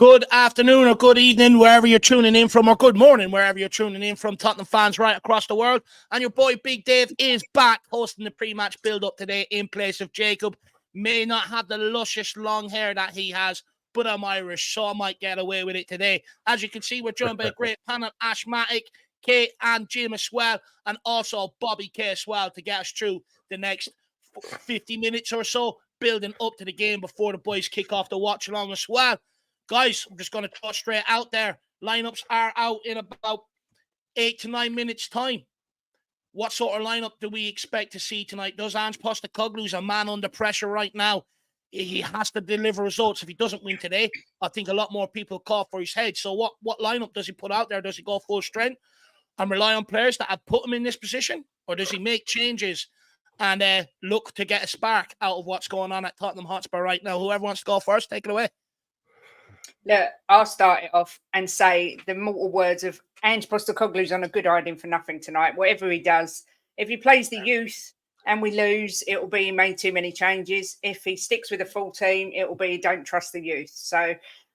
Good afternoon or good evening, wherever you're tuning in from, or good morning, wherever you're tuning in from, Tottenham fans right across the world. And your boy Big Dave is back hosting the pre-match build-up today in place of Jacob. May not have the luscious long hair that he has, but I'm Irish, so I might get away with it today. As you can see, we're joined by a great panel, Ash Matic, Kate and Jim as well, and also Bobby K as well to get us through the next 50 minutes or so, building up to the game before the boys kick off the watch along as well. Guys, I'm just going to throw straight out there. Lineups are out in about 8 to 9 minutes' time. what sort of lineup do we expect to see tonight? Does Ange Postecoglou's a man under pressure right now? He has to deliver results. If he doesn't win today, I think a lot more people call for his head. So what lineup does he put out there? Does he go full strength and rely on players that have put him in this position? Or does he make changes and look to get a spark out of what's going on at Tottenham Hotspur right now? Whoever wants to go first, take it away. Look, I'll start it off and say the mortal words of Ange Postecoglou's on a good hiding for nothing tonight. Whatever he does, if he plays the youth and we lose, it will be he made too many changes. If he sticks with the full team, it will be don't trust the youth. So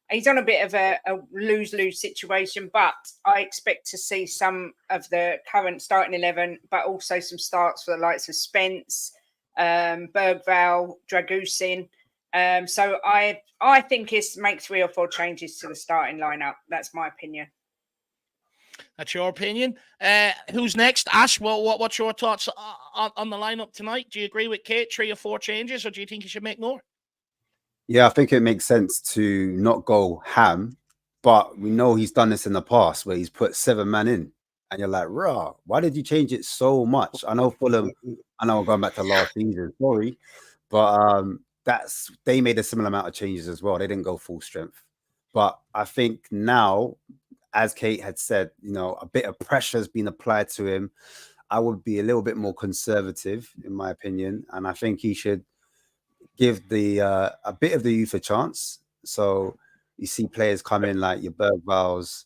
he's on a bit of a lose-lose situation, but I expect to see some of the current starting 11, but also some starts for the likes of Spence, Bergvall, Dragusin. So I think it's make 3 or 4 changes to the starting lineup. That's my opinion. That's your opinion. Who's next? Ash, what's your thoughts on the lineup tonight? Do you agree with Kate? 3 or 4 changes, or do you think you should make more? Yeah, I think it makes sense to not go ham, but we know he's done this in the past where he's put 7 men in, and you're like, "Rah, why did you change it so much?" I know Fulham. I know I'm going back to last season. Sorry, but they made a similar amount of changes as well. They didn't go full strength, but I think now, as Kate had said, a bit of pressure has been applied to him. I would be a little bit more conservative, in my opinion, and I think he should give a bit of the youth a chance. So you see players come in like your Bergvalls,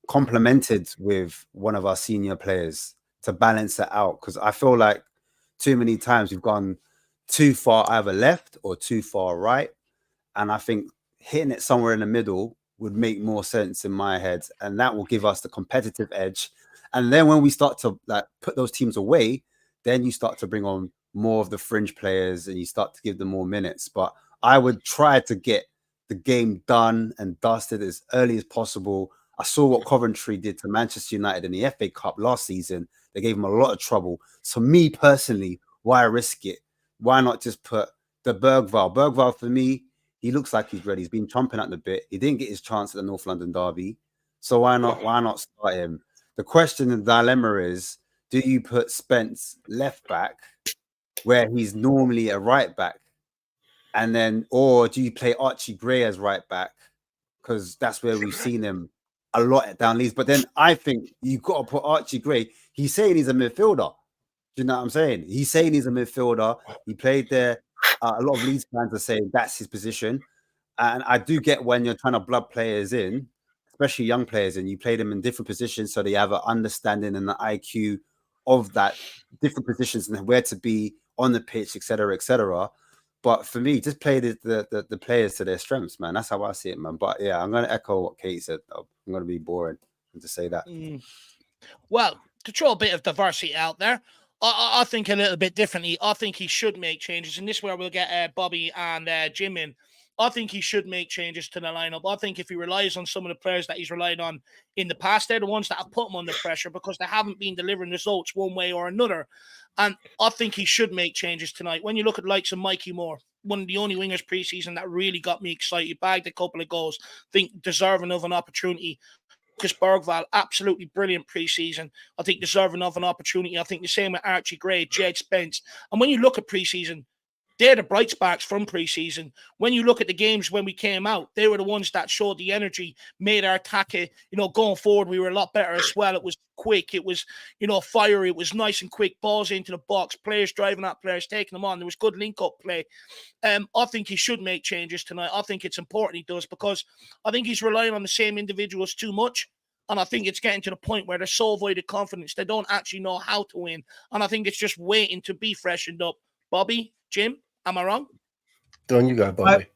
complemented with one of our senior players to balance it out. Because I feel like too many times we've gone too far either left or too far right. And I think hitting it somewhere in the middle would make more sense in my head. And that will give us the competitive edge. And then when we start to put those teams away, then you start to bring on more of the fringe players and you start to give them more minutes. But I would try to get the game done and dusted as early as possible. I saw what Coventry did to Manchester United in the FA Cup last season. They gave them a lot of trouble. So me personally, why risk it? Why not just put the Bergvall? Bergvall, for me, he looks like he's ready. He's been chomping at the bit. He didn't get his chance at the North London derby. So why not start him? The question and dilemma is, do you put Spence left back where he's normally a right back? And then, or do you play Archie Gray as right back? Because that's where we've seen him a lot at down Leeds. But then I think you've got to put Archie Gray. He's saying he's a midfielder. Do you know what I'm saying? He's saying he's a midfielder. He played there. A lot of Leeds fans are saying that's his position. And I do get when you're trying to blood players in, especially young players, and you play them in different positions so they have an understanding and the IQ of that different positions and where to be on the pitch, etc., etc. But for me, just play the players to their strengths, man. That's how I see it, man. But yeah, I'm going to echo what Kate said, though. I'm going to be boring to say that. Well, to throw a bit of diversity out there, I think a little bit differently. I think he should make changes, and this is where we'll get Bobby and Jim in. I think he should make changes to the lineup. I think if he relies on some of the players that he's relied on in the past, they're the ones that have put him under pressure because they haven't been delivering results one way or another. And I think he should make changes tonight. When you look at the likes of Mikey Moore, one of the only wingers preseason that really got me excited, bagged a couple of goals, think deserving of an opportunity. Lucas Bergvall, absolutely brilliant preseason. I think deserving of an opportunity. I think the same with Archie Gray, Jed Spence. And when you look at preseason, they're the bright sparks from preseason. When you look at the games when we came out, they were the ones that showed the energy, made our attack, going forward, we were a lot better as well. It was quick. It was, fiery. It was nice and quick. Balls into the box. Players driving at players, taking them on. There was good link-up play. I think he should make changes tonight. I think it's important he does because I think he's relying on the same individuals too much. And I think it's getting to the point where they're so void of confidence, they don't actually know how to win. And I think it's just waiting to be freshened up. Bobby, Jim? Am I wrong? Go on, you go, Bobby.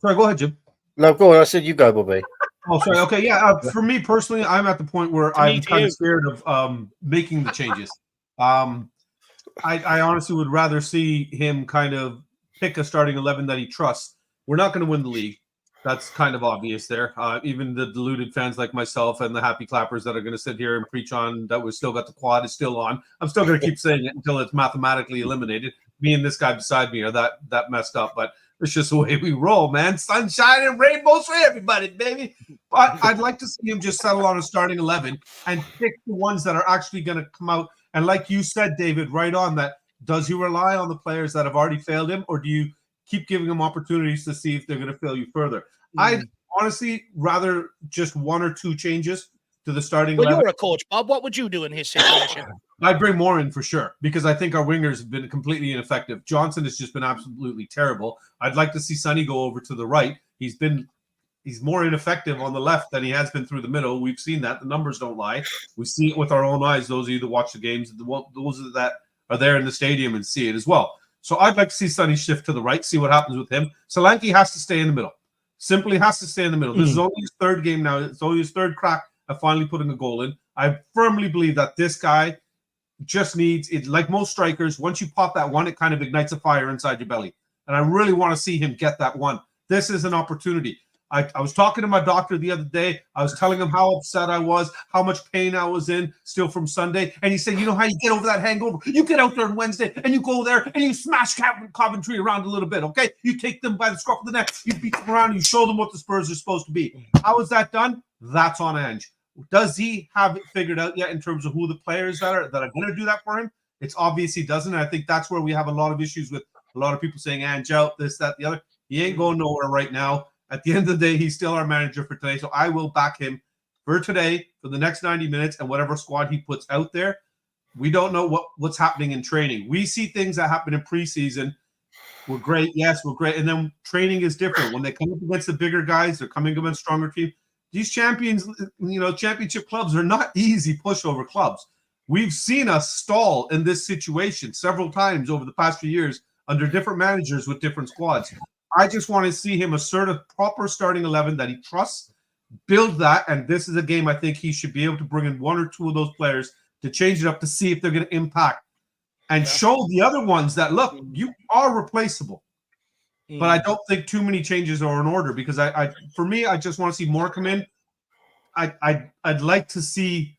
Sorry, go ahead, Jim. No, go on. I said you go, Bobby. Oh, sorry. Okay, yeah. For me personally, I'm at the point where I'm kind of scared of making the changes. I honestly would rather see him kind of pick a starting 11 that he trusts. We're not going to win the league. That's kind of obvious there. Even the deluded fans like myself and the happy clappers that are going to sit here and preach on that we've still got the quad is still on. I'm still going to keep saying it until it's mathematically eliminated. Me and this guy beside me are that messed up. But It's just the way we roll, man. Sunshine and rainbows for everybody, baby. But I'd like to see him just settle on a starting 11 and pick the ones that are actually going to come out. And like you said, David, right on that, does he rely on the players that have already failed him, or do you keep giving him opportunities to see if they're going to fail you further? I'd honestly rather just one or two changes to the starting 11. You're a coach, Bob. What would you do in his situation? I'd bring more in for sure, because I think our wingers have been completely ineffective. Johnson has just been absolutely terrible. I'd like to see Sonny go over to the right. He's more ineffective on the left than he has been through the middle. We've seen that. The numbers don't lie. We see it with our own eyes. Those of you that watch the games, those that are there in the stadium and see it as well. So I'd like to see Sonny shift to the right, see what happens with him. Solanke has to stay in the middle. Simply has to stay in the middle. This is only his third game now. It's only his third crack at finally putting a goal in. I firmly believe that this guy just needs it. Like most strikers, once you pop that one, it kind of ignites a fire inside your belly. And I really want to see him get that one. This is an opportunity. I was talking to my doctor the other day. I was telling him how upset I was, how much pain I was in still from Sunday. And he said, you know how you get over that hangover? You get out there on Wednesday and you go there and you smash Coventry around a little bit, okay? You take them by the scruff of the neck. You beat them around and you show them what the Spurs are supposed to be. How is that done? That's on Ange. Does he have it figured out yet in terms of who the players that are going to do that for him? It's obvious he doesn't. And I think that's where we have a lot of issues with a lot of people saying Ange out, this, that, the other. He ain't going nowhere right now. At the end of the day, he's still our manager for today. So I will back him for today, for the next 90 minutes, and whatever squad he puts out there. We don't know what's happening in training. We see things that happen in preseason. We're great. Yes, we're great. And then training is different. When they come up against the bigger guys, they're coming against stronger teams. These champions, championship clubs are not easy pushover clubs. We've seen us stall in this situation several times over the past few years under different managers with different squads. I just want to see him assert a proper starting 11 that he trusts, build that, and this is a game I think he should be able to bring in one or two of those players to change it up to see if they're going to impact and show the other ones that, look, you are replaceable. But I don't think too many changes are in order because for me, I just want to see more come in. I'd like to see,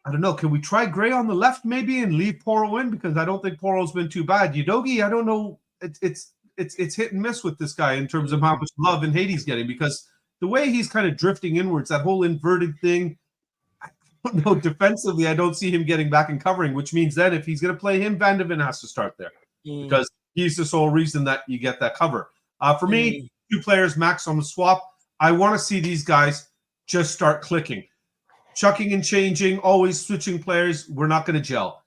I don't know, can we try Gray on the left maybe and leave Porro in? Because I don't think Porro's been too bad. Udogie, I don't know. It's hit and miss with this guy in terms of how much love and hate he's getting because the way he's kind of drifting inwards, that whole inverted thing, I don't know, defensively, I don't see him getting back and covering, which means that if he's going to play him, Van de Ven has to start there because he's the sole reason that you get that cover. For me, two players max on the swap. I want to see these guys just start clicking. Chucking and changing, always switching players, we're not going to gel.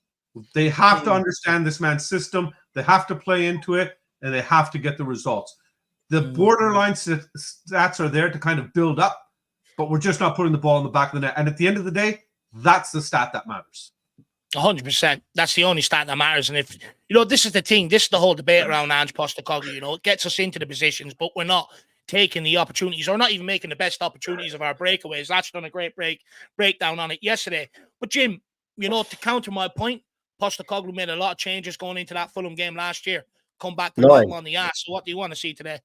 They have to understand this man's system. They have to play into it. And they have to get the results. The borderline stats are there to kind of build up, but we're just not putting the ball in the back of the net. And at the end of the day, that's the stat that matters. 100%. That's the only stat that matters. And if, this is the thing, this is the whole debate around Ange Postecoglou, it gets us into the positions, but we're not taking the opportunities or not even making the best opportunities of our breakaways. That's done a great breakdown on it yesterday. But Jim, to counter my point, Postecoglou made a lot of changes going into that Fulham game last year. Come back to him on the ass. So what do you want to see today?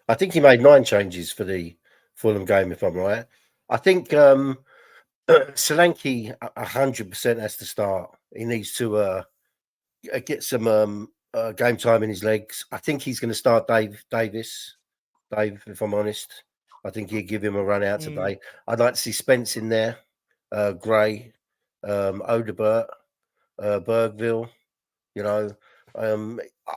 I think he made 9 changes for the Fulham game, if I'm right. I think Solanke 100% has to start. He needs to get some game time in his legs. I think he's going to start Dave, if I'm honest. I think he'll give him a run out today. I'd like to see Spence in there, Gray, Odebert, Bergville,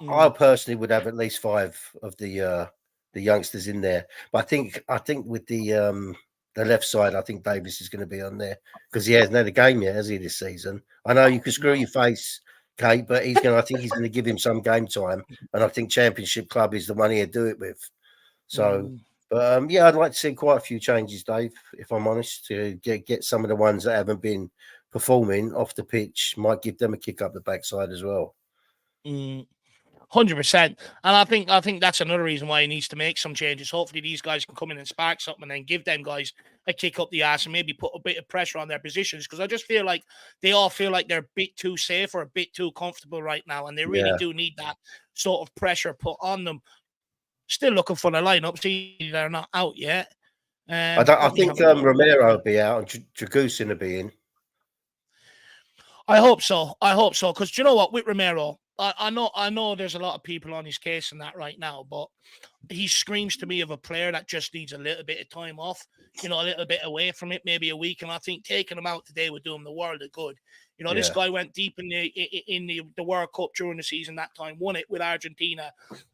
I personally would have at least 5 of the youngsters in there, but I think with the left side, I think Davis is going to be on there because he hasn't had a game yet, has he, this season? I know you can screw your face, Kate, but I think he's going to give him some game time, and I think Championship Club is the one he'll do it with. So, but I'd like to see quite a few changes, Dave, if I'm honest, to get some of the ones that haven't been performing off the pitch, might give them a kick up the backside as well. 100%. And I think that's another reason why he needs to make some changes. Hopefully these guys can come in and spark something and then give them guys a kick up the ass and maybe put a bit of pressure on their positions, because I just feel like they all feel like they're a bit too safe or a bit too comfortable right now, and they really do need that sort of pressure put on them. Still looking for the lineup. See, they're not out yet. I think Romero will be out and Dragusin will be in. I hope so. Because you know what? With Romero, I know there's a lot of people on his case in that right now, but he screams to me of a player that just needs a little bit of time off, a little bit away from it, maybe a week. And I think taking him out today would do him the world of good. This guy went deep in the World Cup during the season that time, won it with Argentina.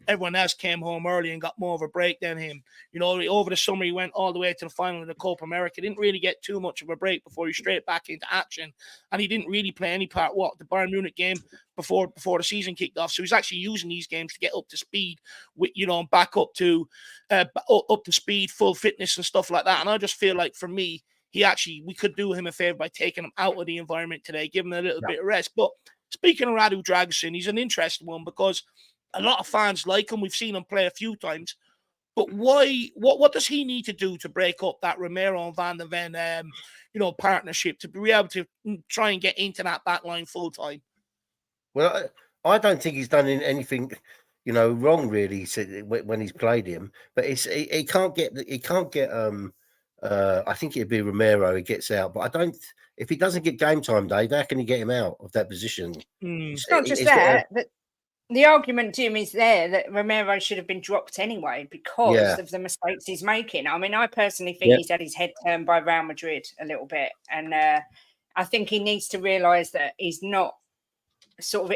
Everyone else came home early and got more of a break than him. Over the summer, he went all the way to the final of the Copa America. Didn't really get too much of a break before he straight back into action. And he didn't really play any part, the Bayern Munich game before the season kicked off. So he's actually using these games to get up to speed, with, back up to speed, full fitness and stuff like that. And I just feel like for me, we could do him a favor by taking him out of the environment today, giving him a little bit of rest. But speaking of Radu Dragusin, he's an interesting one because a lot of fans like him. We've seen him play a few times. But why? What does he need to do to break up that Romero and Van de Ven, partnership to be able to try and get into that back line full time? Well, I don't think he's done anything, wrong really when he's played him. But he can't get. I think it'd be Romero who gets out, but I don't. If he doesn't get game time, Dave, how can you get him out of that position? It's not just that. The argument, Jim, is there that Romero should have been dropped anyway because of the mistakes he's making. I mean, I personally think he's had his head turned by Real Madrid a little bit, and I think he needs to realise that he's not.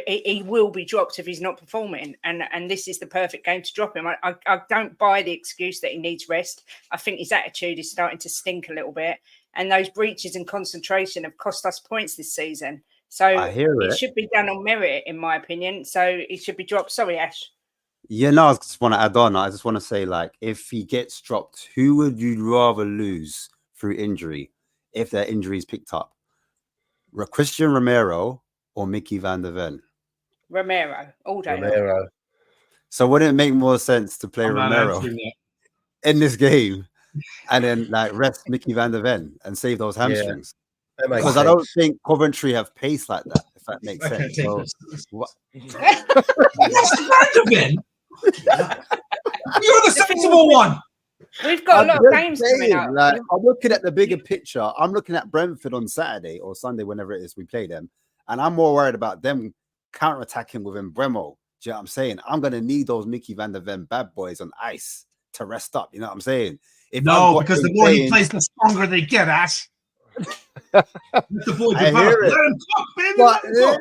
He will be dropped if he's not performing, and this is the perfect game to drop him. I don't buy the excuse that he needs rest. I think his attitude is starting to stink a little bit, and those breaches in concentration have cost us points this season. So it should be done on merit, in my opinion. So he should be dropped. Sorry, Ash. Yeah, no, I just want to add on. I just want to say, if he gets dropped, who would you rather lose through injury if their injury is picked up? Christian Romero or Mickey Van de Ven? Romero, all day. Romero. So wouldn't it make more sense to play Romero in this game and then rest Mickey Van de Ven and save those hamstrings? Because I don't think Coventry have pace like that, if that makes sense. So, Van de Ven? You're the sensible one. We've got a lot of games coming up. I'm looking at the bigger picture. I'm looking at Brentford on Saturday or Sunday, whenever it is we play them. And I'm more worried about them counter-attacking within Bremo. Do you know what I'm saying? I'm going to need those Mickey Van de Ven bad boys on ice to rest up. You know what I'm saying? Because the more he plays, the stronger they get, Ash. The boy develop. Let him cook, baby. Let him cook.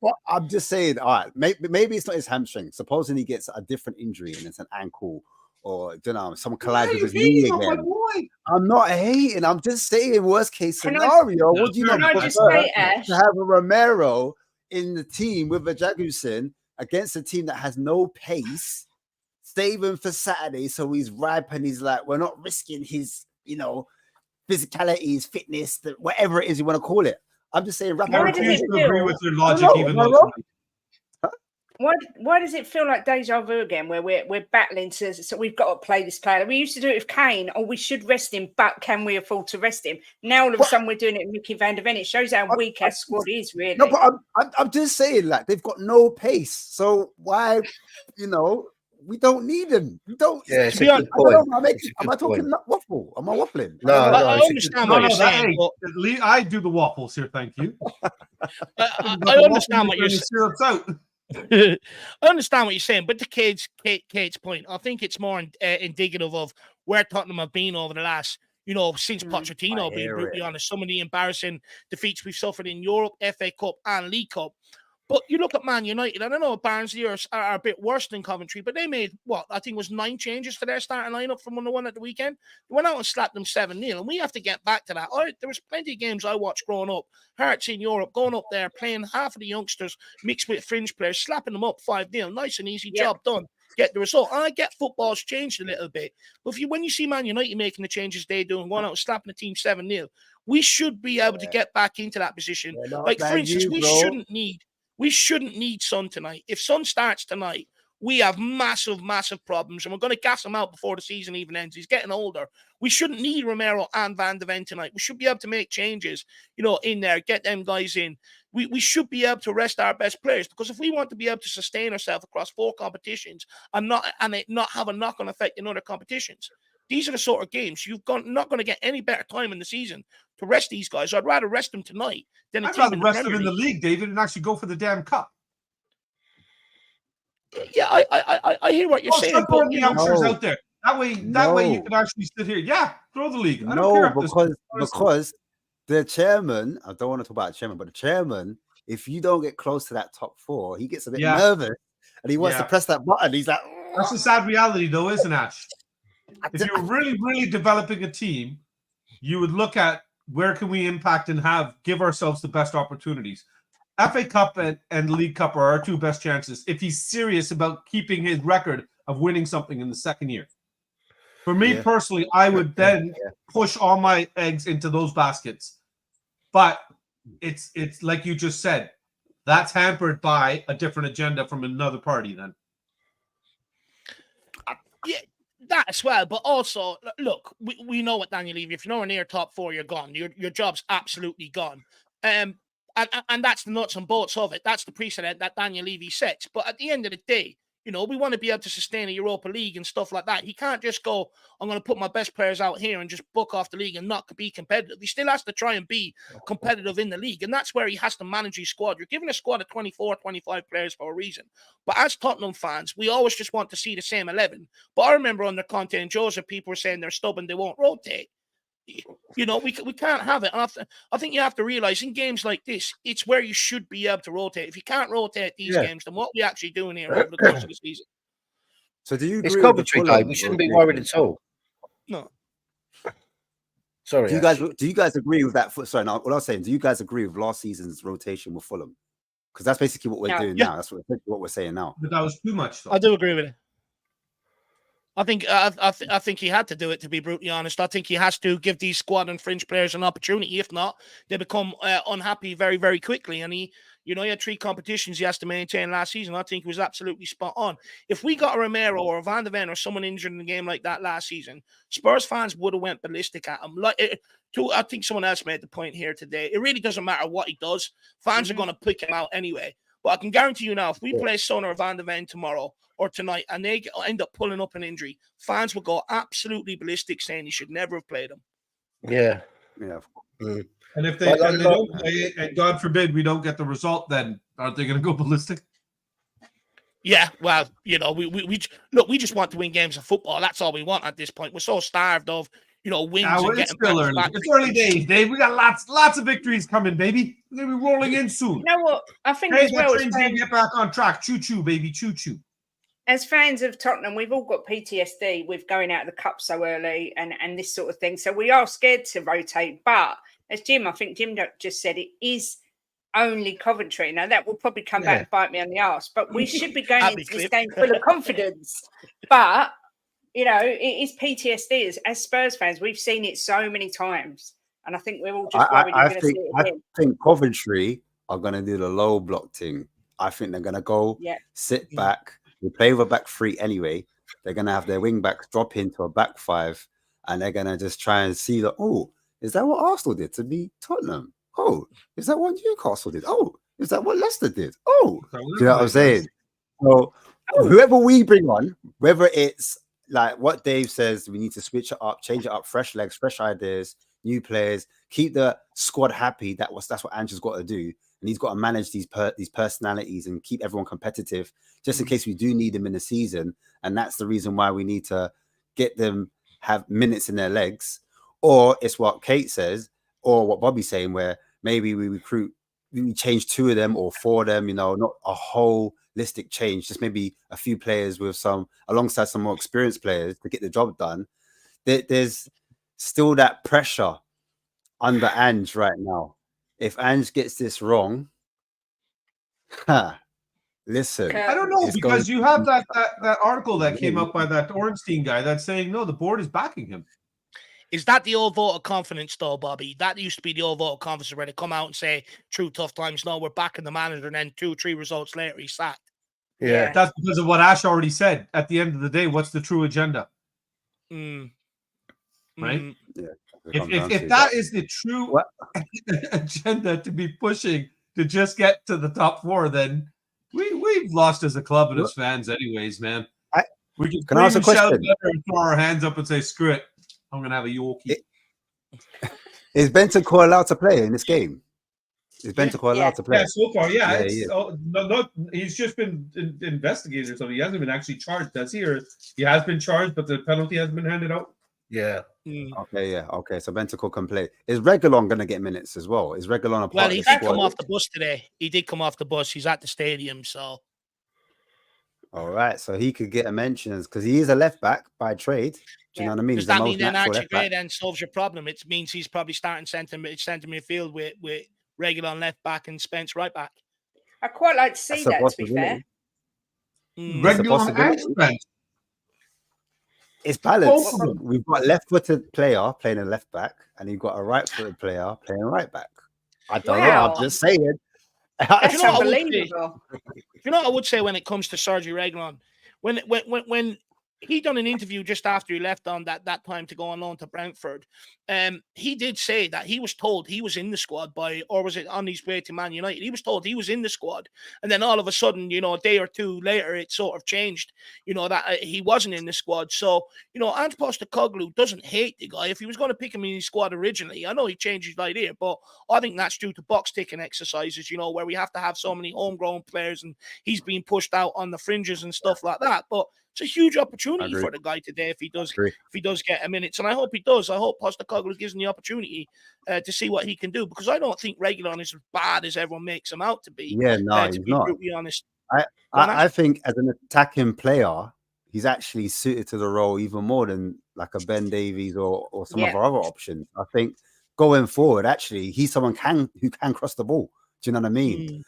But I'm just saying, all right, maybe it's not his hamstring. Supposing he gets a different injury and it's an ankle or, someone collides with his knee again. I'm not hating. I'm just saying, worst case scenario, would you not prefer to have a Romero in the team with a Dragusin against a team that has no pace, save him for Saturday so he's ripe and he's we're not risking his, physicality, his fitness, whatever it is you want to call it. I'm just saying, I refuse to agree with your logic even though. Why does it feel like deja vu again, where we're battling so we've got to play this player? We used to do it with Kane, or we should rest him, but can we afford to rest him? Now all of a sudden we're doing it with Mickey Van de Ven. It shows how weak our squad is, really. No, but I'm just saying, they've got no pace, so why, we don't need them. We don't. Yeah, it's a good point. Am I talking waffle? Am I waffling? No, I understand what you're saying. Hey, I do the waffles here. Thank you. I understand what you're saying. I understand what you're saying, but to Kate's point, I think it's more indicative of where Tottenham have been over the last, since Pochettino, being brutally honest. Some of the embarrassing defeats we've suffered in Europe, FA Cup and League Cup. But you look at Man United, and I know Barnsley are a bit worse than Coventry, but they made, I think it was 9 changes to their starting lineup from 1-1 at the weekend. They went out and slapped them 7-0, and we have to get back to that. There was plenty of games I watched growing up, Hearts in Europe, going up there, playing half of the youngsters mixed with fringe players, slapping them up 5-0. Nice and easy job done. Get the result. And I get football's changed a little bit. But when you see Man United making the changes they do and going out and slapping the team 7-0, we should be able to get back into that position. For instance, we shouldn't need Son tonight. If Son starts tonight, we have massive, massive problems, and we're going to gas him out before the season even ends. He's getting older. We shouldn't need Romero and Van de Ven tonight. We should be able to make changes, in there, get them guys in. We should be able to rest our best players, because if we want to be able to sustain ourselves across 4 competitions and it not have a knock-on effect in other competitions, these are the sort of games not going to get any better time in the season to rest these guys. I'd rather rest them tonight than I'd rather rest them in the league, David, and actually go for the damn cup. Yeah, I hear what you're saying, Start but throwing the youngsters No. out there. That way you No. can actually sit here. Yeah, throw the league. I don't No, care if this because the chairman, I don't want to talk about the chairman, but the chairman, if you don't get close to that top 4, he gets a bit nervous and he wants to press that button. He's like, that's a sad reality, though, isn't it, Ash? If you're really, really developing a team, you would look at where can we impact and give ourselves the best opportunities. FA Cup and League Cup are our 2 best chances if he's serious about keeping his record of winning something in the second year. For me personally, I would then push all my eggs into those baskets. But it's like you just said, that's hampered by a different agenda from another party then. Yeah, that as well. But also, look, we know what Daniel Levy, if you're nowhere near top 4, you're gone. Your job's absolutely gone. And that's the nuts and bolts of it. That's the precedent that Daniel Levy sets. But at the end of the day, you know, we want to be able to sustain a Europa League and stuff like that. He can't just go, I'm going to put my best players out here and just book off the league and not be competitive. He still has to try and be competitive in the league. And that's where he has to manage his squad. You're giving a squad of 24, 25 players for a reason. But as Tottenham fans, we always just want to see the same 11. But I remember under Conte and Joseph, people were saying they're stubborn, they won't rotate. You know, we can't have it. And I think you have to realize in games like this, it's where you should be able to rotate. If you can't rotate these games, then what are we actually doing here over the course of the season? So do you agree? It's Coventry Day. We shouldn't be worried at all. No. Sorry. Do you guys agree with that? Sorry, no, what I was saying, do you guys agree with last season's rotation with Fulham? Because that's basically what we're doing now. That's what we're saying now. But that was too much, though. I do agree with it. I think he had to do it, to be brutally honest. I think he has to give these squad and fringe players an opportunity. If not, they become unhappy very, very quickly. And he had 3 competitions he has to maintain last season. I think he was absolutely spot on. If we got a Romero or a Van de Ven or someone injured in a game like that last season, Spurs fans would have went ballistic at him. I think someone else made the point here today. It really doesn't matter what he does. Fans are going to pick him out anyway. But I can guarantee you now, if we play Son or Van de Ven tomorrow or tonight and they end up pulling up an injury, fans will go absolutely ballistic saying he should never have played him. Yeah. And if they don't play it, and God forbid we don't get the result, then aren't they going to go ballistic? Yeah, well, you know, we just want to win games of football. That's all we want at this point. We're so starved of, you know, wins and getting back. It's early days, Dave. We got lots of victories coming, baby. We're going to be rolling in soon. You know what? I think as well, get back on track. Choo-choo, baby. Choo-choo. As fans of Tottenham, we've all got PTSD with going out of the cup so early and this sort of thing. So we are scared to rotate. But as Jim just said, it is only Coventry. Now, that will probably come back and bite me on the arse. But we should be going into this game full of confidence. But, you know, it is PTSD. As Spurs fans, we've seen it so many times. And I think we're all just worried you're going to see it again. I think Coventry are going to do the low block thing. I think they're going to go sit back. We play with a back 3 anyway. They're going to have their wing backs drop into a back 5. And they're going to just try and see that, is that what Arsenal did to beat Tottenham? Oh, is that what Newcastle did? Oh, is that what Leicester did? Oh, do you know what I'm saying? So whoever we bring on, whether it's like what Dave says, we need to switch it up, change it up, fresh legs, fresh ideas, new players, keep the squad happy. That's what Andrew's got to do. And he's got to manage these personalities and keep everyone competitive just in case we do need them in the season. And that's the reason why we need to get them have minutes in their legs. Or it's what Kate says, or what Bobby's saying, where maybe we change 2 of them or 4 of them, you know, not a holistic change, just maybe a few players with alongside some more experienced players to get the job done. There's still that pressure under Ange right now. If Ange gets this wrong, listen. I don't know, because you have that article that came up by that Ornstein guy that's saying, no, the board is backing him. Is that the old vote of confidence, though, Bobby? That used to be the old vote of confidence where they come out and say, through tough times, no, we're backing the manager, and then 2-3 results later, he's sacked. Yeah. That's because of what Ash already said. At the end of the day, what's the true agenda? Right? Yeah. If that is the true agenda to be pushing to just get to the top 4, then we've lost as a club and as fans anyways, man. We can ask a question and throw our hands up and say, screw it. I'm going to have a Yorkie. Is Bentancur allowed to play in this game? Is Bentancur allowed to play? Yeah, so far, yeah. Yeah, It's he is. not. He's just been investigated or something. He hasn't been actually charged, has he? Or he has been charged, but the penalty hasn't been handed out. Yeah. Okay, yeah. Okay, so Bentancur can play. Is Reguilon going to get minutes as well? Is Reguilon a part Well, of he the did squad? come off the bus today. He did come off the bus. He's at the stadium, so. All right, so he could get a mention because he is a left back by trade. Do you know what I mean? Does He's the that most mean then natural Archie left back. Gray then solves your problem? It means he's probably starting centre midfield with Reguilon left back and Spence right back. I quite like to see That's a that, to be fair. possibility. It's a Reguilon and possibility. Spence. It's balanced. Both of them. We've got a left-footed player playing a left back, and you've got a right-footed player playing right back. I don't know. Wow. I'm just saying. That's You know what I would say? unbelievable. You know what I would say when it comes to Sergio Reguilon? When he done an interview just after he left on that time to go on loan to Brentford, he did say that he was told he was in the squad or was it on his way to Man United? He was told he was in the squad, and then all of a sudden, a day or two later, it sort of changed, that he wasn't in the squad. So, Ange Postecoglou doesn't hate the guy. If he was going to pick him in his squad originally, I know he changed his idea, but I think that's due to box ticking exercises, where we have to have so many homegrown players, and he's being pushed out on the fringes and stuff like that. But it's a huge opportunity for the guy today if he does get a minutes, and I hope he does. I hope Postecoglou gives him the opportunity to see what he can do, because I don't think Reguilon is as bad as everyone makes him out to be. Yeah, no, he's to be not. brutally honest, I think as an attacking player, he's actually suited to the role even more than like a Ben Davies or some of our other options. I think going forward, actually, he's someone who can cross the ball. Do you know what I mean?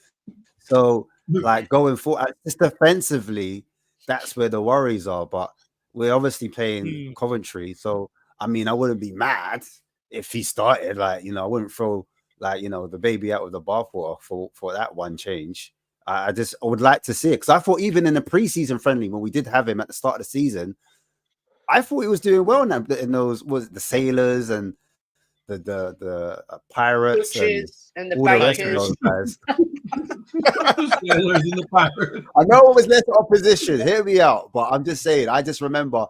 So, like going forward, just defensively, that's where the worries are. But we're obviously playing Coventry, so I mean, I wouldn't be mad if he started. Like, I wouldn't throw the baby out with the bathwater for that one change. I would like to see it, because I thought even in the preseason friendly when we did have him at the start of the season, I thought he was doing well in those the Sailors and the Pirates and the all the rest of those guys. Sailors and the Pirates. I know it was less opposition. Hear me out, but I'm just saying. I just remember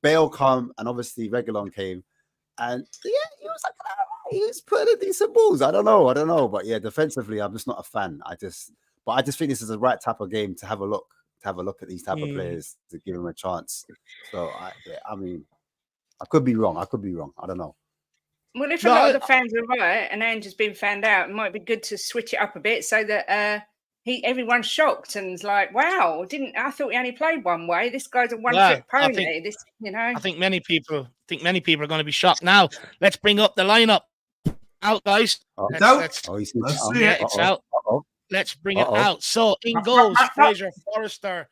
Bale come and obviously Reguilon came, and he was like, he was putting in decent balls. I don't know, but yeah, defensively, I'm just not a fan. I just think this is the right type of game to have a look at these type of players, to give them a chance. So I mean, I could be wrong. I don't know. Well, if a lot of the fans are right and Ange has been found out, it might be good to switch it up a bit so that everyone's shocked and like, wow, I thought he only played one way. This guy's a one-trick pony. I think many people are going to be shocked. Now, let's bring up the lineup. Out, guys. It's out. Let's bring it out. So in goals, Fraser Forrester.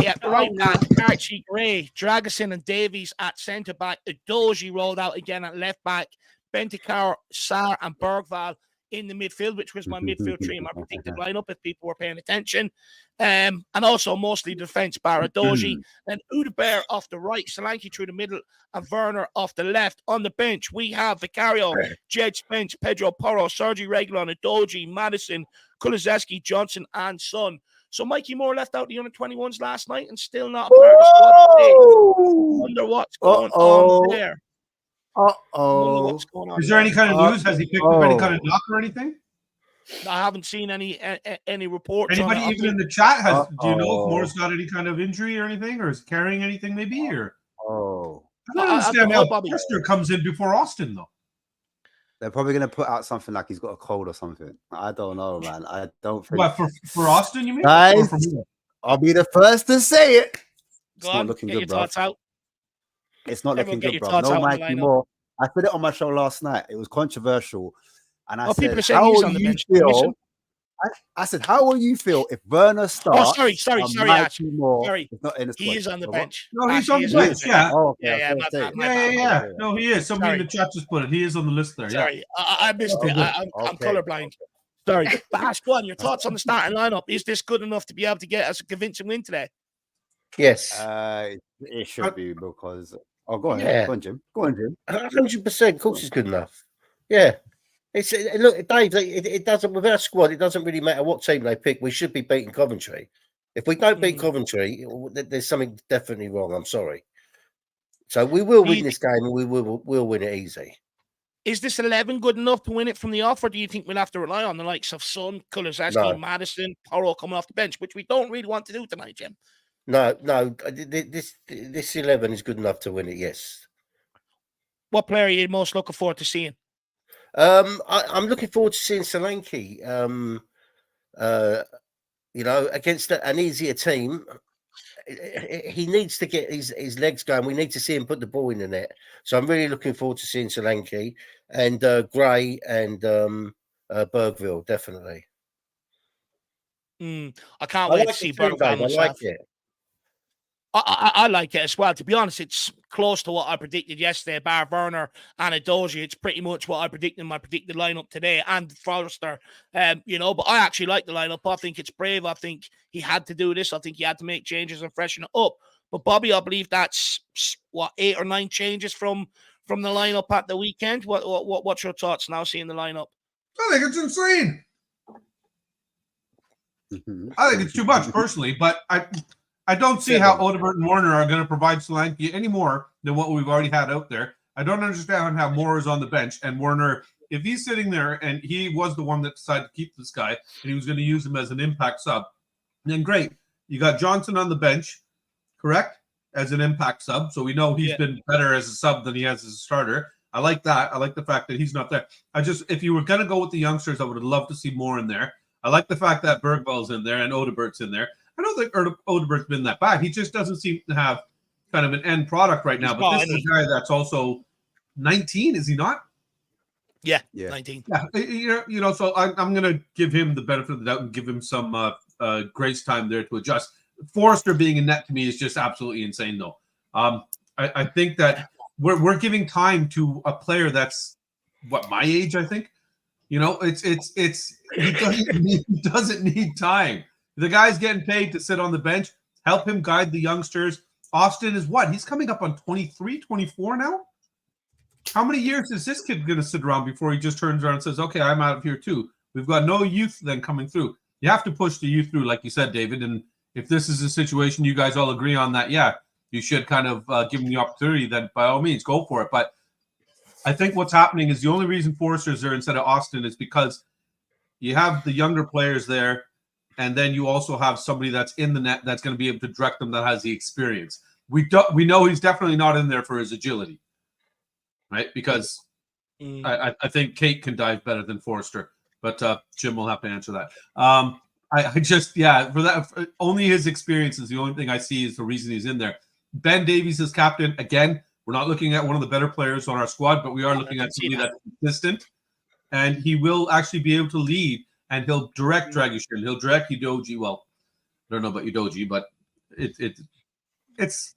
At right back, Archie Gray, Dragusin and Davies at centre back. Udogie rolled out again at left back. Bentancur, Sarr and Bergvall in the midfield, which was my midfield three in my predicted lineup if people were paying attention. And also mostly defence, Udogie. Then Udebert off the right, Solanke through the middle, and Werner off the left. On the bench, we have Vicario, Jed Spence, Pedro Porro, Sergio Reguilon, Udogie, Madison, Kulusevski, Johnson, and Son. So Mikey Moore left out the under-21s last night and still not a part of the squad today. I wonder what's going on there. Is there any kind of news? Has he picked up any kind of knock or anything? I haven't seen any reports. Anybody even in the chat do you know if Moore's got any kind of injury or anything, or is carrying anything maybe? Or I don't understand how Forster comes in before Austin though. They're probably going to put out something like he's got a cold or something. I don't know, man. I don't think. What, for Austin, you mean? Guys, I'll be the first to say it. It's not looking good, bro. It's not looking good, bro. No Mikey Moore. I said it on my show last night. It was controversial. And I said, how will you feel? I said, how will you feel if Werner starts? Oh, sorry, Mikey Moore is not in the squad? He is on the bench. No, he's on the bench. Yeah. Oh, okay. Yeah. No, he is. Somebody in the chat just put it. He is on the list there. Sorry, I missed it. I'm colorblind. Sorry. But Ash, go on. Your thoughts on the starting lineup? Is this good enough to be able to get us a convincing win today? Yes. It should be because. Oh, go on. Yeah. Go on, Jim. 100%. Of course, it's good enough. Yeah. Look, Dave. It doesn't with our squad. It doesn't really matter what team they pick. We should be beating Coventry. If we don't beat Coventry, there's something definitely wrong. I'm sorry. So we will win this game, and we'll win it easy. Is this 11 good enough to win it from the off, or do you think we'll have to rely on the likes of Son, Kulusevski, No. Maddison, Porro coming off the bench, which we don't really want to do tonight, Jim? No. This 11 is good enough to win it. Yes. What player are you most looking forward to seeing? I'm looking forward to seeing Solanke. Against an easier team. He needs to get his legs going. We need to see him put the ball in the net. So I'm really looking forward to seeing Solanke and Gray and Bergville, definitely. I can't wait to see Bergville. I like it. I like it as well. To be honest, it's close to what I predicted yesterday. Bar Werner and Edozie, it's pretty much what I predicted in my predicted lineup today. And Forster, but I actually like the lineup. I think it's brave. I think he had to do this. I think he had to make changes and freshen it up. But Bobby, I believe that's 8 or 9 changes from the lineup at the weekend. What's your thoughts now seeing the lineup? I think it's insane. I think it's too much personally, but I don't see how Odebert and Warner are going to provide Solanke any more than what we've already had out there. I don't understand how Moore is on the bench and Warner, if he's sitting there and he was the one that decided to keep this guy and he was going to use him as an impact sub, then great. You got Johnson on the bench, correct? As an impact sub. So we know he's been better as a sub than he has as a starter. I like that. I like the fact that he's not there. If you were going to go with the youngsters, I would have loved to see Moore in there. I like the fact that Bergvall's in there and Odebert's in there. I don't think Odebert's been that bad. He just doesn't seem to have kind of an end product right now. But this is a guy that's also 19, is he not? Yeah. 19. Yeah, so I'm going to give him the benefit of the doubt and give him some grace time there to adjust. Forster being in net to me is just absolutely insane, though. I think that we're giving time to a player that's my age, I think. He doesn't need time. The guy's getting paid to sit on the bench, help him guide the youngsters. Austin is what? He's coming up on 23, 24 now? How many years is this kid going to sit around before he just turns around and says, okay, I'm out of here too? We've got no youth then coming through. You have to push the youth through, like you said, David. And if this is a situation you guys all agree on that, you should kind of give him the opportunity, then by all means, go for it. But I think what's happening is the only reason Forster's there instead of Austin is because you have the younger players there, and then you also have somebody that's in the net that's going to be able to direct them that has the experience. We know he's definitely not in there for his agility, right? Because I think Kate can dive better than Forster, but Jim will have to answer that. For that, only his experience is the only thing I see is the reason he's in there. Ben Davies is captain. Again, we're not looking at one of the better players on our squad, but we are looking at somebody that's consistent, and he will actually be able to lead. And he'll direct Dragoshin. He'll direct Udoji. Well, I don't know about Udoji, but it's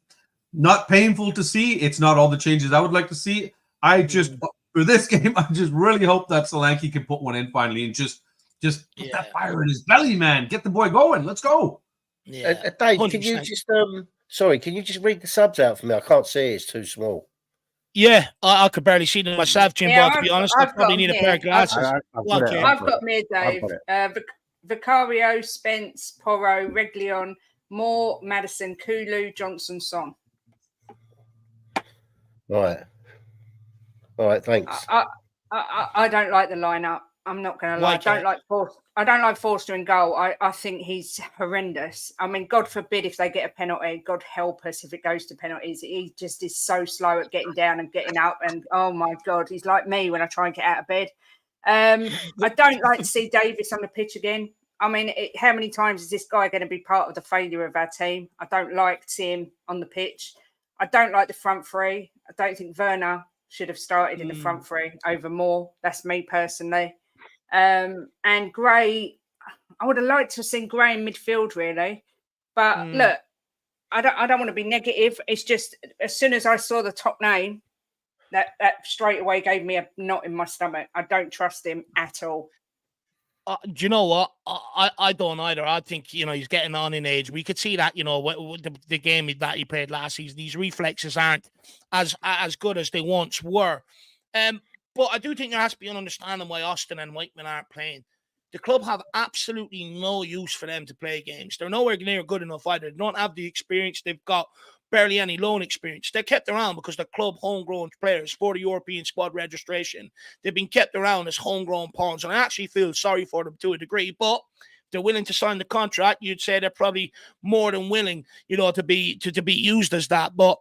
not painful to see. It's not all the changes I would like to see. For this game, I just really hope that Solanke can put one in finally and just put that fire in his belly, man. Get the boy going. Let's go. Yeah. Dave, 100%. Can you just can you just read the subs out for me? I can't see it. It's too small. Yeah, I could barely see them myself, Jim. But to be honest, I probably need a pair of glasses. I've got me, Dave. Vicario, Spence, Porro, Reguilon, Moore, Maddison, Kulu, Johnson, Son. All right. Thanks. I don't like the lineup. I'm not going to lie. I don't like Forster in goal. I think he's horrendous. I mean, God forbid if they get a penalty. God help us if it goes to penalties. He just is so slow at getting down and getting up. And oh my God, he's like me when I try and get out of bed. I don't like to see Davis on the pitch again. I mean, how many times is this guy going to be part of the failure of our team? I don't like to see him on the pitch. I don't like the front three. I don't think Werner should have started in the front three over Moore. That's me personally. And Gray, I would have liked to have seen Gray in midfield, really. But look, I don't want to be negative. It's just as soon as I saw the top name, that straight away gave me a knot in my stomach. I don't trust him at all. Do you know what? I don't either. I think, he's getting on in age. We could see that, the game that he played last season, these reflexes aren't as good as they once were. But I do think there has to be an understanding why Austin and Whiteman aren't playing. The club have absolutely no use for them to play games. They're nowhere near good enough either. They don't have the experience. They've got barely any loan experience. They're kept around because they're club homegrown players for the European squad registration. They've been kept around as homegrown pawns, and I actually feel sorry for them to a degree, but they're willing to sign the contract. You'd say they're probably more than willing, to be used as that. But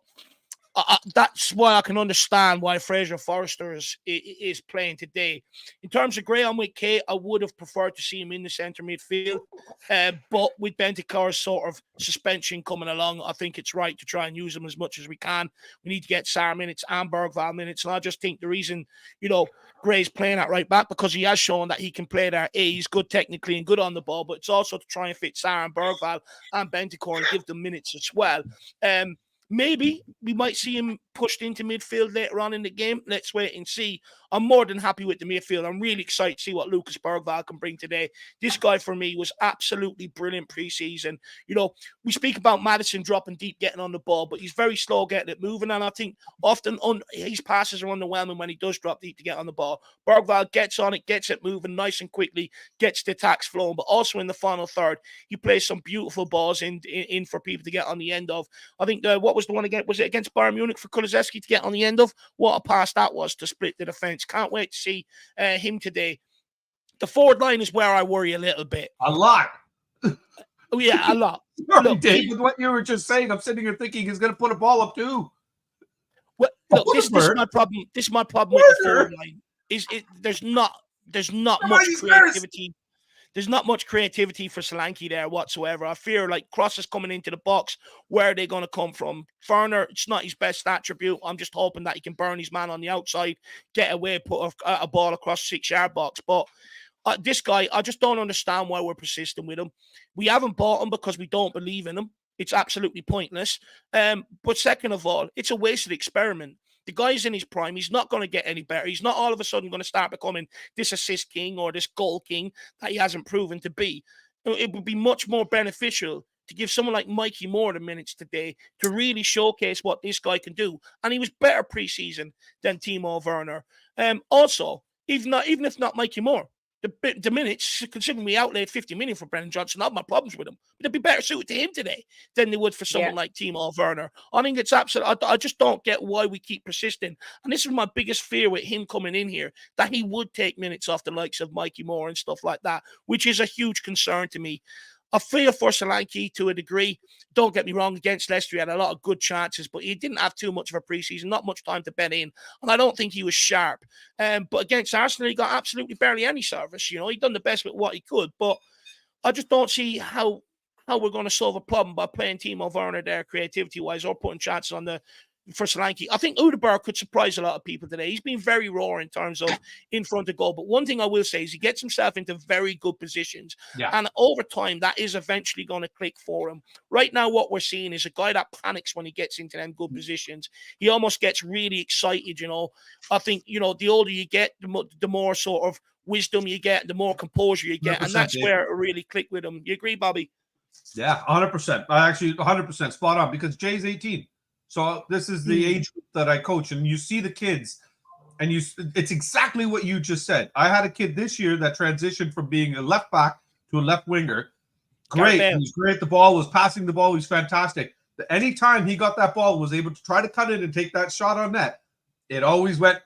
that's why I can understand why Fraser Forrester is playing today. In terms of Gray, I'm with Kate. I would have preferred to see him in the centre midfield. But with Bentancur's sort of suspension coming along, I think it's right to try and use him as much as we can. We need to get Sarr minutes and Bergvall minutes. And I just think the reason, Gray's playing at right back, because he has shown that he can play there. He's good technically and good on the ball, but it's also to try and fit Sarr and Bergvall and Bentancur and give them minutes as well. Maybe we might see him pushed into midfield later on in the game. Let's wait and see. I'm more than happy with the midfield. I'm really excited to see what Lucas Bergvall can bring today. This guy, for me, was absolutely brilliant preseason. We speak about Maddison dropping deep, getting on the ball, but he's very slow getting it moving. And I think often his passes are underwhelming when he does drop deep to get on the ball. Bergvall gets on it, gets it moving nice and quickly, gets the attacks flowing. But also in the final third, he plays some beautiful balls in for people to get on the end of. I think what was the one again? Was it against Bayern Munich for Kulusevski to get on the end of? What a pass that was to split the defence. Can't wait to see him today. The forward line is where I worry a little bit. A lot. Yeah, a lot. Sorry, Dave, with what you were just saying, I'm sitting here thinking he's going to put a ball up too. Well, look, this is my problem. This is my problem with the forward line. There's not much creativity. There's not much creativity for Solanke there whatsoever. I fear like crosses coming into the box. Where are they going to come from? Werner, it's not his best attribute. I'm just hoping that he can burn his man on the outside, get away, put a ball across 6-yard box. But this guy, I just don't understand why we're persistent with him. We haven't bought him because we don't believe in him. It's absolutely pointless. But second of all, it's a wasted experiment. The guy's in his prime. He's not going to get any better. He's not all of a sudden going to start becoming this assist king or this goal king that he hasn't proven to be. It would be much more beneficial to give someone like Mikey Moore the minutes today to really showcase what this guy can do. And he was better preseason than Timo Werner. Also, even if not Mikey Moore, the minutes, considering we outlaid 50 million for Brennan Johnson, I have my problems with him. But they'd be better suited to him today than they would for someone like Timo Werner. I think it's absolute. I just don't get why we keep persisting. And this is my biggest fear with him coming in here, that he would take minutes off the likes of Mikey Moore and stuff like that, which is a huge concern to me. I fear for Solanke to a degree. Don't get me wrong, against Leicester, he had a lot of good chances, but he didn't have too much of a preseason, not much time to bet in, and I don't think he was sharp. But against Arsenal, he got absolutely barely any service. He'd done the best with what he could, but I just don't see how we're going to solve a problem by playing Timo Werner there creativity-wise or putting chances on for Solanke. I think Udeberg could surprise a lot of people today. He's been very raw in terms of in front of goal. But one thing I will say is he gets himself into very good positions. Yeah. And over time, that is eventually going to click for him. Right now, what we're seeing is a guy that panics when he gets into them good positions. He almost gets really excited, I think, the older you get, the more sort of wisdom you get, the more composure you get. And that's where it really clicked with him. You agree, Bobby? Yeah, 100%. I actually 100% spot on, because Jay's 18. So this is the age group that I coach, and you see the kids, and it's exactly what you just said. I had a kid this year that transitioned from being a left back to a left winger. Great. He was great at the ball, was passing the ball, he was fantastic. But anytime he got that ball, was able to try to cut it and take that shot on net, it always went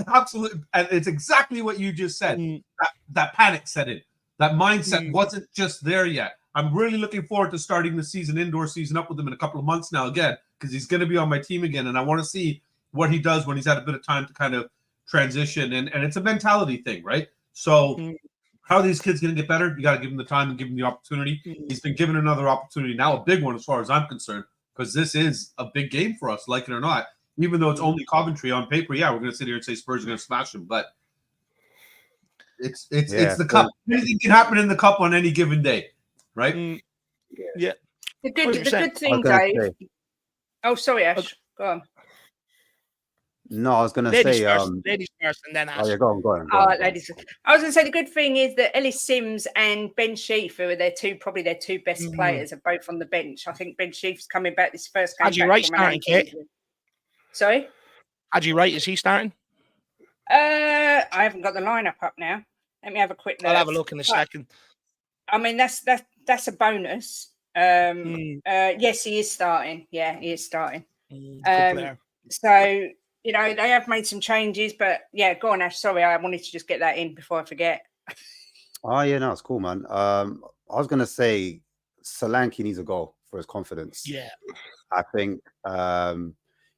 absolutely. And it's exactly what you just said. That panic set in. That mindset wasn't just there yet. I'm really looking forward to starting the indoor season up with him in a couple of months now again, because he's going to be on my team again, and I want to see what he does when he's had a bit of time to kind of transition, and it's a mentality thing, right? So how are these kids going to get better? You got to give them the time and give them the opportunity. He's been given another opportunity now, a big one as far as I'm concerned, because this is a big game for us, like it or not. Even though it's only Coventry on paper, we're going to sit here and say Spurs are going to smash them, but it's the cup. Anything can happen in the cup on any given day. Right? Yeah. The good thing, Dave. Oh, sorry, Ash. Go on. No, I was going to say... ladies first and then Ash. Oh, yeah, go on. All right, ladies. I was going to say the good thing is that Ellis Sims and Ben Sheaf, who are probably their two best players, are both on the bench. I think Ben Sheaf's coming back this first game. Hadji Wright starting, Kate? Sorry? Hadji Wright, is he starting? I haven't got the lineup up now. Let me have a quick look. I'll have a look in a second. I mean, that's a bonus. Yes, he is starting. Yeah, he is starting. Good player. So, you know, they have made some changes, but yeah, go on, Ash. Sorry, I wanted to just get that in before I forget. Oh yeah, no, it's cool, man. I was gonna say Solanke needs a goal for his confidence. Yeah. I think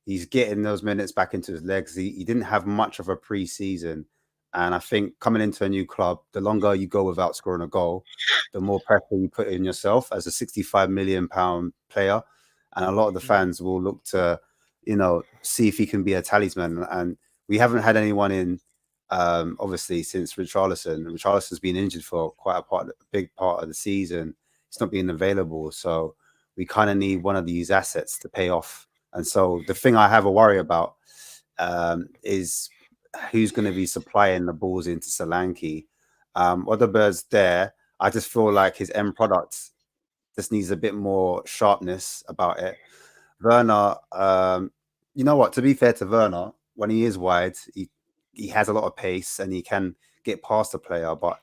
he's getting those minutes back into his legs. He didn't have much of a pre-season, and I think coming into a new club, the longer you go without scoring a goal, the more pressure you put in yourself as a £65 million player, and a lot of the fans will look to, you know, see if he can be a talisman. And we haven't had anyone in, obviously, since Richarlison. Richarlison's been injured for quite a big part of the season. He's not being available, so we kind of need one of these assets to pay off. And so the thing I have a worry about is who's going to be supplying the balls into Solanke. Otherbird's there. I just feel like his end product just needs a bit more sharpness about it. Werner, you know what? To be fair to Werner, when he is wide, he has a lot of pace and he can get past the player, but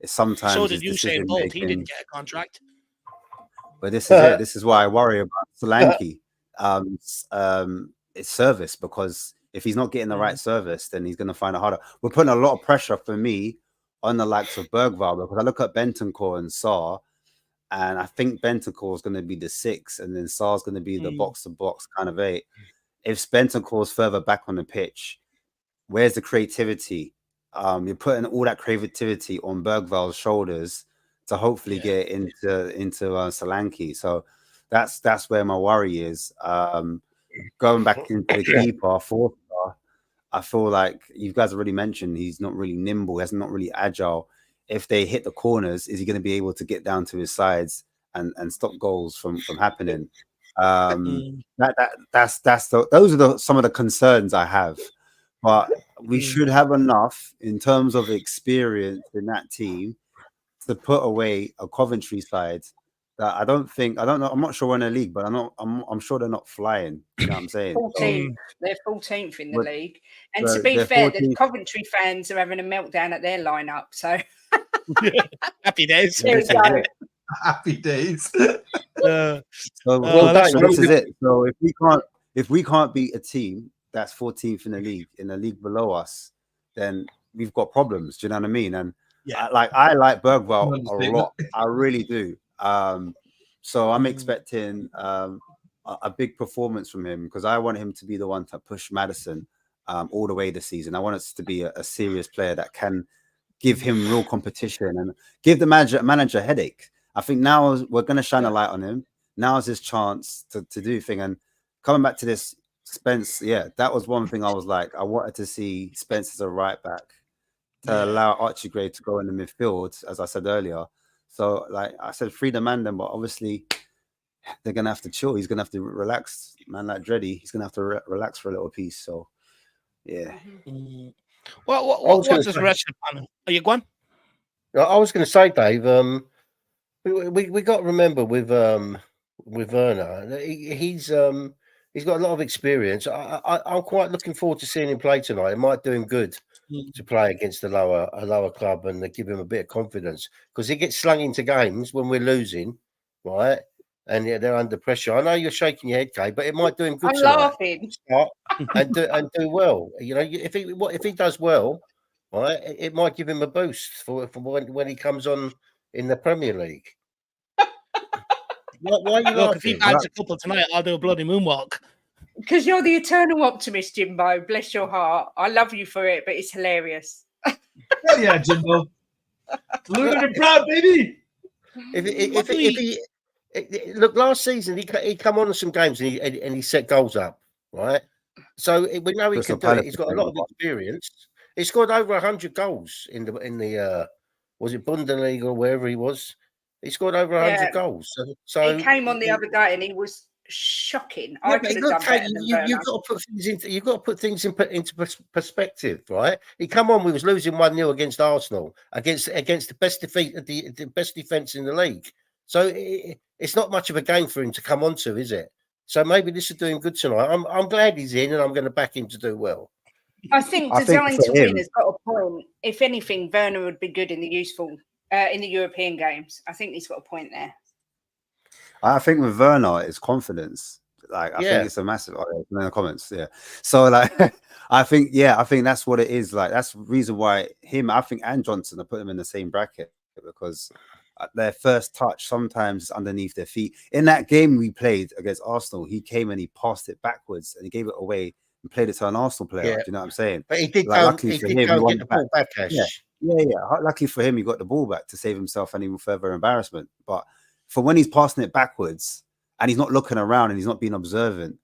sometimes So did his Usain Bolt. He decision-making. didn't get a contract. But this is it. This is why I worry about Solanke. It's service, because if he's not getting the right service, then he's going to find it harder. We're putting a lot of pressure for me on the likes of Bergvall, because I look at Bentancur and Sarr, and I think Bentancur is going to be the 6, and then Sarr's going to be the box-to-box kind of 8. If Bentancur is further back on the pitch, where's the creativity? You're putting all that creativity on Bergvall's shoulders to hopefully get into Solanke. So that's where my worry is. Going back into the keeper, 4-star, I feel like you guys already mentioned he's not really nimble, he's not really agile. If they hit the corners, is he going to be able to get down to his sides and stop goals from happening? Those are some of the concerns I have. But we should have enough in terms of experience in that team to put away a Coventry side that I don't know. I'm not sure we're in the league, but I'm sure they're not flying. You know what I'm saying? 14th. They're 14th in the league. And to be fair, the Coventry fans are having a meltdown at their lineup. So happy days. There we go. Happy days. This is it. So if we can't beat a team that's 14th in the league below us, then we've got problems. Do you know what I mean? And I like Bergvall a lot. I really do. So I'm expecting a big performance from him, because I want him to be the one to push Maddison all the way this season. I want us to be a serious player that can give him real competition and give the manager a headache. I think now we're going to shine a light on him. Now is his chance to do thing. And coming back to this, Spence, that was one thing I was like, I wanted to see Spence as a right back to allow Archie Gray to go in the midfield, as I said earlier. So, like I said, free the man then, but obviously they're going to have to chill. He's going to have to relax. Man like Dreddy, he's going to have to relax for a little piece. So, yeah. Well, what's the rest of the panel? Are you going? I was going to say, Dave, we got to remember with Werner, he's got a lot of experience. I'm quite looking forward to seeing him play tonight. It might do him good to play against a lower club and give him a bit of confidence, because he gets slung into games when we're losing, right? And they're under pressure. I know you're shaking your head, Kay, but it might do him good I'm tonight. laughing. and do well. You know, if he does well, right, it might give him a boost for when he comes on in the Premier League. Why are you laughing? If he bags a couple tonight, I'll do a bloody moonwalk. Because you're the eternal optimist, Jimbo. Bless your heart. I love you for it, but it's hilarious. Yeah, Jimbo. Salute and proud, baby. If he look, last season he come on some games and he set goals up, right? So we know he can do it. He's got a lot of experience. He scored over 100 goals in the was it Bundesliga or wherever he was. He scored over 100 goals. So he came on the other day and he was shocking. Yeah, you've got to put things into perspective, right? He come on, we was losing 1-0 against Arsenal, against the best the best defense in the league. So it's not much of a game for him to come onto, is it? So maybe this will do him good tonight. I'm glad he's in, and I'm going to back him to do well. I think Design to Win has got a point. If anything, Werner would be good in the European games. I think he's got a point there. I think with Werner, it's confidence. Like, I think it's a massive. Oh, in the comments, yeah. So, like, I think that's what it is. Like, that's the reason why I think, and Johnson, I put them in the same bracket because their first touch sometimes is underneath their feet. In that game we played against Arsenal, he came and he passed it backwards and he gave it away and played it to an Arsenal player. Yeah. Do you know what I'm saying? But he did Like, go. luckily He for did him, go he and won get the it back. ball back, Ash. Yeah. Luckily for him, he got the ball back to save himself and even further embarrassment. But for when he's passing it backwards and he's not looking around and he's not being observant,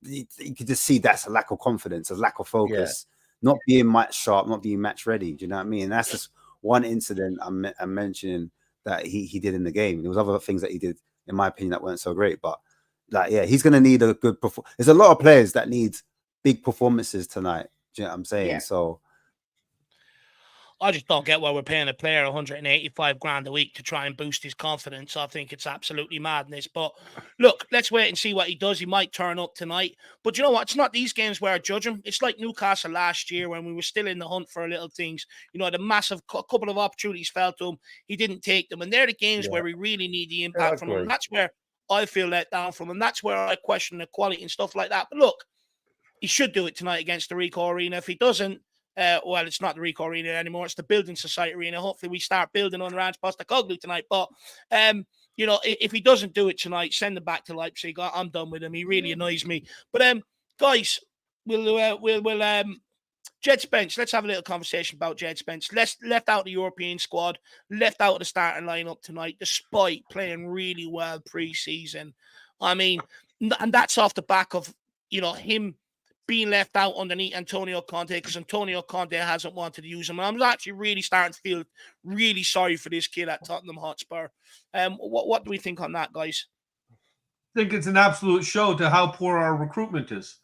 you could just see that's a lack of confidence, a lack of focus, not being match sharp, not being match ready. Do you know what I mean? And that's just one incident I'm mentioning that he did in the game. There was other things that he did, in my opinion, that weren't so great. But like, yeah, he's going to need a good performance. There's a lot of players that need big performances tonight. Do you know what I'm saying? Yeah. So I just don't get why we're paying a player 185 grand a week to try and boost his confidence. I think it's absolutely madness. But look, let's wait and see what he does. He might turn up tonight. But you know what? It's not these games where I judge him. It's like Newcastle last year when we were still in the hunt for little things. You know, the massive couple of opportunities fell to him. He didn't take them. And they're the games where we really need the impact from him. That's where I feel let down from him. That's where I question the quality and stuff like that. But look, he should do it tonight against the Rico Arena. If he doesn't, well, it's not the Rico Arena anymore. It's the Building Society Arena. Hopefully we start building on Ange Postecoglou tonight. But, you know, if he doesn't do it tonight, send him back to Leipzig. I'm done with him. He really annoys me. But, guys, we'll Jed Spence, let's have a little conversation about Jed Spence. Left out the European squad, left out the starting lineup tonight, despite playing really well pre-season. I mean, and that's off the back of, you know, him being left out underneath Antonio Conte because Antonio Conte hasn't wanted to use him. And I'm actually really starting to feel really sorry for this kid at Tottenham Hotspur. What do we think on that, guys? I think it's an absolute show to how poor our recruitment is.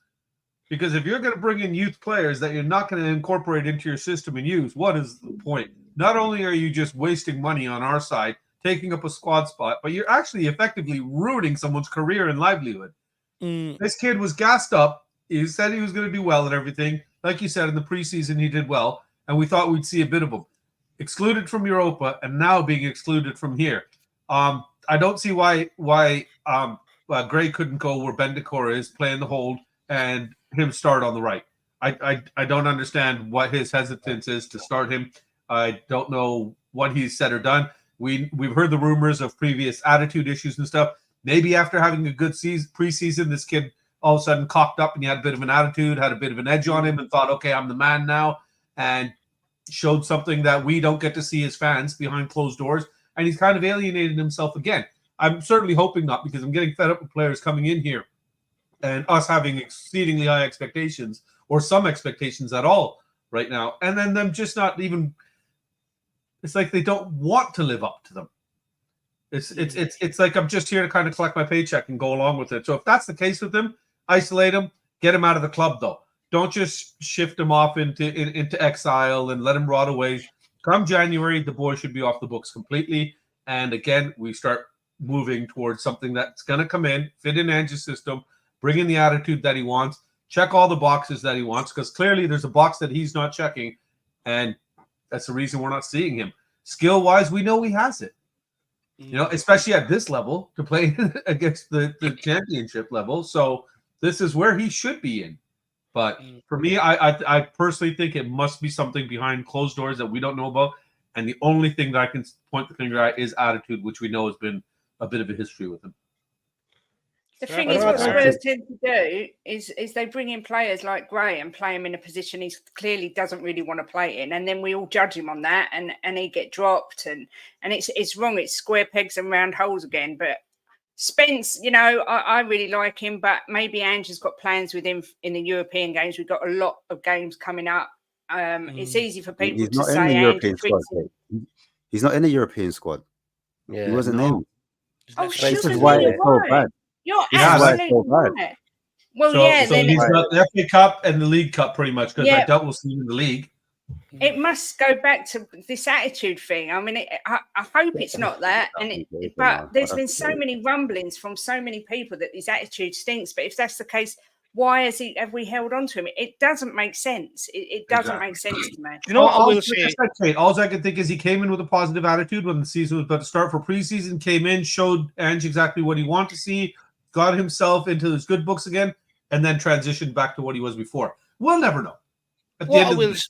Because if you're going to bring in youth players that you're not going to incorporate into your system and use, what is the point? Not only are you just wasting money on our side, taking up a squad spot, but you're actually effectively ruining someone's career and livelihood. This kid was gassed up. He said he was going to do well and everything. Like you said, in the preseason, he did well, and we thought we'd see a bit of him. Excluded from Europa and now being excluded from here. I don't see why Gray couldn't go where Bendicor is, playing the hold, and him start on the right. I don't understand what his hesitance is to start him. I don't know what he's said or done. We've heard the rumors of previous attitude issues and stuff. Maybe after having a good preseason, this kid all of a sudden cocked up and he had a bit of an attitude, had a bit of an edge on him and thought, okay, I'm the man now, and showed something that we don't get to see as fans behind closed doors. And he's kind of alienated himself again. I'm certainly hoping not, because I'm getting fed up with players coming in here and us having exceedingly high expectations or some expectations at all right now. And then them just not even, it's like they don't want to live up to them. It's like I'm just here to kind of collect my paycheck and go along with it. So if that's the case with him, isolate him, get him out of the club though. Don't just shift him off into exile and let him rot away. Come January, the boy should be off the books completely. And again, we start moving towards something that's going to come in, fit in Ange's system, bring in the attitude that he wants, check all the boxes that he wants, because clearly there's a box that he's not checking, and that's the reason we're not seeing him. Skill-wise, we know he has it. You know, especially at this level, to play against the championship level. So this is where he should be in. But for me, I personally think it must be something behind closed doors that we don't know about. And the only thing that I can point the finger at is attitude, which we know has been a bit of a history with him. The thing is, what Spurs tend to do is they bring in players like Gray and play him in a position he clearly doesn't really want to play in, and then we all judge him on that, and he get dropped, and it's wrong. It's square pegs and round holes again. But Spence, you know, I really like him, but maybe Ange has got plans with him in the European games. We've got a lot of games coming up. It's easy for people to say he's not in the European squad. Yeah, he wasn't named. Oh, this is why it's so bad. You're absolutely right. Well, so he's got the FA Cup and the League Cup pretty much, because I dealt with him in the league. It must go back to this attitude thing. I mean, I hope it's not that. But there's been so many rumblings from so many people that his attitude stinks. But if that's the case, why have we held on to him? It doesn't make sense. It doesn't make sense to me. You know what I will say? All I can think is he came in with a positive attitude when the season was about to start for preseason, came in, showed Ange exactly what he wanted to see, got himself into his good books again, and then transitioned back to what he was before. We'll never know. At the end of the day,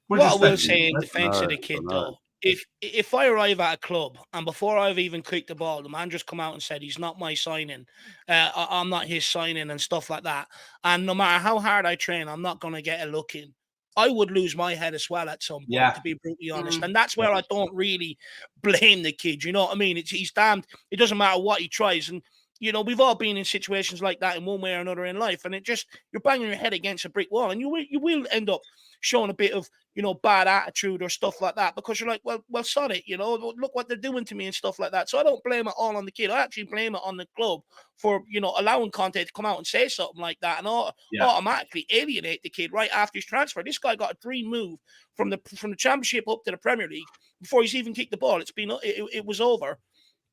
what I will say in defense of the kid, though, if I arrive at a club and before I've even kicked the ball, the man just come out and said he's not my signing, I'm not his signing and stuff like that, and no matter how hard I train, I'm not going to get a look in, I would lose my head as well at some point, to be brutally honest. And that's where I don't really blame the kid. You know what I mean? He's damned. It doesn't matter what he tries. And, you know, we've all been in situations like that in one way or another in life. And you're banging your head against a brick wall and you will end up showing a bit of, you know, bad attitude or stuff like that because you're like, well, sod it, you know, look what they're doing to me and stuff like that. So I don't blame it all on the kid. I actually blame it on the club for, you know, allowing Conte to come out and say something like that and automatically alienate the kid right after his transfer. This guy got a dream move from the Championship up to the Premier League before he's even kicked the ball. It was over.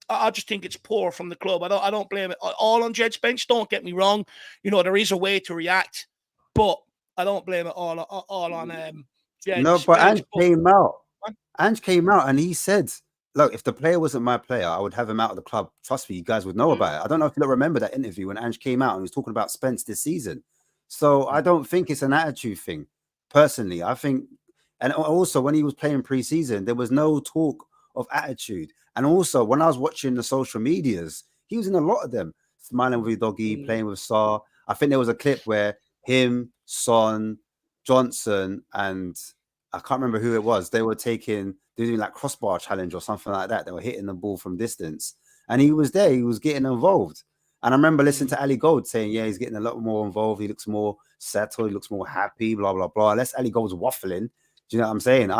I just think it's poor from the club. I don't blame it all on Jed Spence. Don't get me wrong. You know, there is a way to react, but I don't blame it all on Jed No, but Spence. Ange came out and he said, look, if the player wasn't my player, I would have him out of the club. Trust me, you guys would know about it. I don't know if you remember that interview when Ange came out and he was talking about Spence this season. So I don't think it's an attitude thing, personally. I think, and also when he was playing pre-season, there was no talk of attitude. And also when I was watching the social medias, he was in a lot of them, smiling with doggy, playing with Sarr. I think there was a clip where him, Son, Johnson, and I can't remember who it was. They were doing like crossbar challenge or something like that. They were hitting the ball from distance. And he was there. He was getting involved. And I remember listening to Ali Gold saying, yeah, he's getting a lot more involved. He looks more settled. He looks more happy, blah, blah, blah. Unless Ali Gold's waffling. Do you know what I'm saying?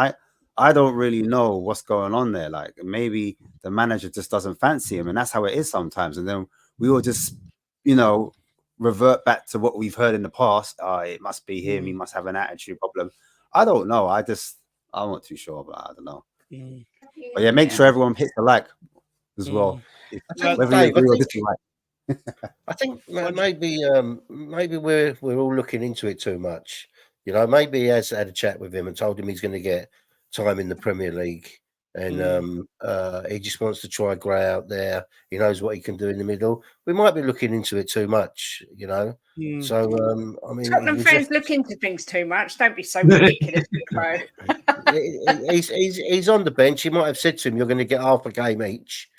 I don't really know what's going on there. Like maybe the manager just doesn't fancy him. And that's how it is sometimes. And then we will just, you know, revert back to what we've heard in the past. It must be him. He must have an attitude problem. I don't know. I'm not too sure, but I don't know. But yeah, make sure everyone hits the like as well. Whether you agree or dislike. I think maybe we're all looking into it too much. You know, maybe he has had a chat with him and told him he's going to get time in the Premier League, and he just wants to try Gray out there. He knows what he can do in the middle. We might be looking into it too much, you know. So I mean, Tottenham fans look into things too much. Don't be so ridiculous, Gray. He's on the bench. He might have said to him, "You're going to get half a game each."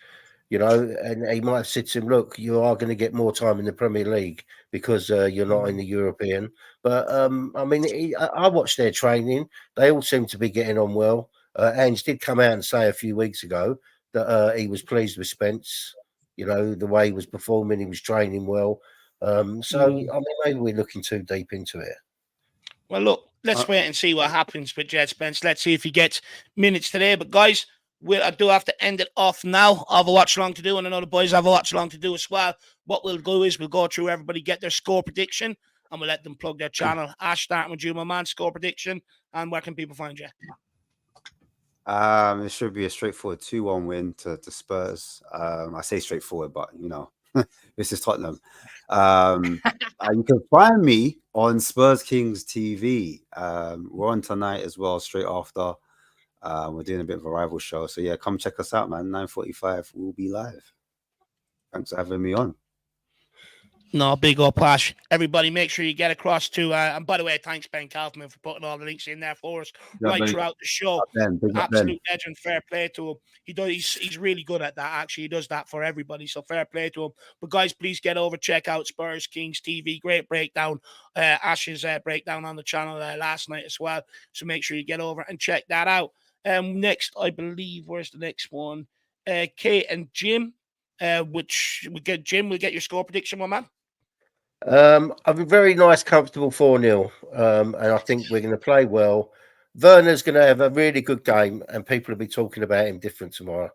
You know, and he might have said to him, look, you are going to get more time in the Premier League because you're not in the European. But, I mean, I watched their training. They all seem to be getting on well. Ange did come out and say a few weeks ago that he was pleased with Spence, you know, the way he was performing. He was training well. I mean, maybe we're looking too deep into it. Well, look, let's wait and see what happens with Jed Spence. Let's see if he gets minutes today. But, guys, I do have to end it off now. I have a watch along to do, and I know the boys have a watch along to do as well. What we'll do is we'll go through everybody, get their score prediction, and we'll let them plug their channel. Ash, starting with you, my man, score prediction, and where can people find you? It should be a straightforward 2-1 win to Spurs. I say straightforward, but you know, this is Tottenham. You can find me on Spurs Kings TV. We're on tonight as well, straight after. We're doing a bit of a rival show. So yeah, come check us out, man. 9:45, we'll be live. Thanks for having me on. No, big up, Ash. Everybody, make sure you get across to, and by the way, thanks, Ben Kaufman, for putting all the links in there for us throughout the show. Absolute legend, fair play to him. He's really good at that, actually. He does that for everybody, so fair play to him. But guys, please get over, check out Spurs Kings TV. Great breakdown. Ash's breakdown on the channel last night as well. So make sure you get over and check that out. Next, I believe, where's the next one? Kate and Jim, which we get Jim, we'll get your score prediction, my man. I've been very nice, comfortable 4-0, and I think we're going to play well. Werner's going to have a really good game, and people will be talking about him different tomorrow.